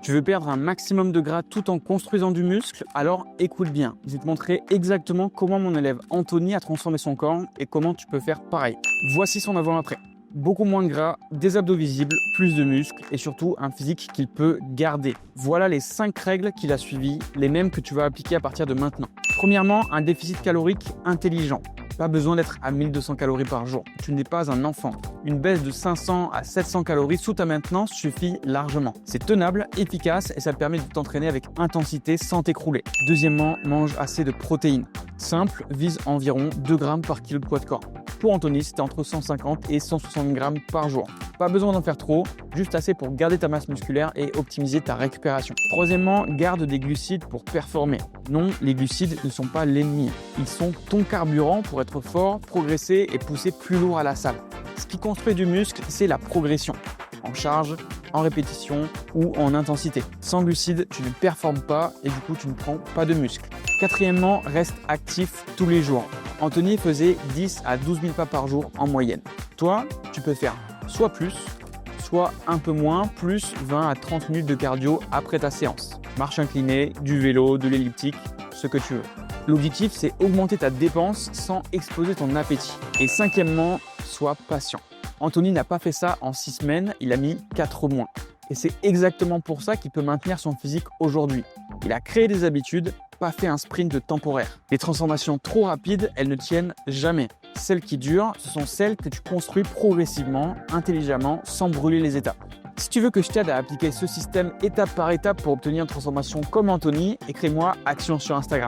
Tu veux perdre un maximum de gras tout en construisant du muscle? Alors écoute bien, je vais te montrer exactement comment mon élève Anthony a transformé son corps et comment tu peux faire pareil. Voici son avant-après. Beaucoup moins de gras, des abdos visibles, plus de muscles et surtout un physique qu'il peut garder. Voilà les 5 règles qu'il a suivies, les mêmes que tu vas appliquer à partir de maintenant. Premièrement, un déficit calorique intelligent. Pas besoin d'être à 1200 calories par jour. Tu n'es pas un enfant. Une baisse de 500 à 700 calories sous ta maintenance suffit largement. C'est tenable, efficace et ça te permet de t'entraîner avec intensité sans t'écrouler. Deuxièmement, mange assez de protéines. Simple, vise environ 2 grammes par kilo de poids de corps. Pour Anthony, c'était entre 150 et 160 grammes par jour. Pas besoin d'en faire trop, juste assez pour garder ta masse musculaire et optimiser ta récupération. Troisièmement, garde des glucides pour performer. Non, les glucides ne sont pas l'ennemi. Ils sont ton carburant pour être fort, progresser et pousser plus lourd à la salle. Ce qui construit du muscle, c'est la progression. En charge, en répétition ou en intensité. Sans glucides, tu ne performes pas et du coup, tu ne prends pas de muscle. Quatrièmement, reste actif tous les jours. Anthony faisait 10 à 12 000 pas par jour en moyenne. Toi, tu peux faire soit plus, soit un peu moins, plus 20 à 30 minutes de cardio après ta séance. Marche inclinée, du vélo, de l'elliptique, ce que tu veux. L'objectif, c'est augmenter ta dépense sans exploser ton appétit. Et cinquièmement, sois patient. Anthony n'a pas fait ça en 6 semaines, il a mis 4 mois. Et c'est exactement pour ça qu'il peut maintenir son physique aujourd'hui. Il a créé des habitudes, pas fait un sprint temporaire. Les transformations trop rapides, elles ne tiennent jamais. Celles qui durent, ce sont celles que tu construis progressivement, intelligemment, sans brûler les étapes. Si tu veux que je t'aide à appliquer ce système étape par étape pour obtenir une transformation comme Anthony, écris-moi Action sur Instagram.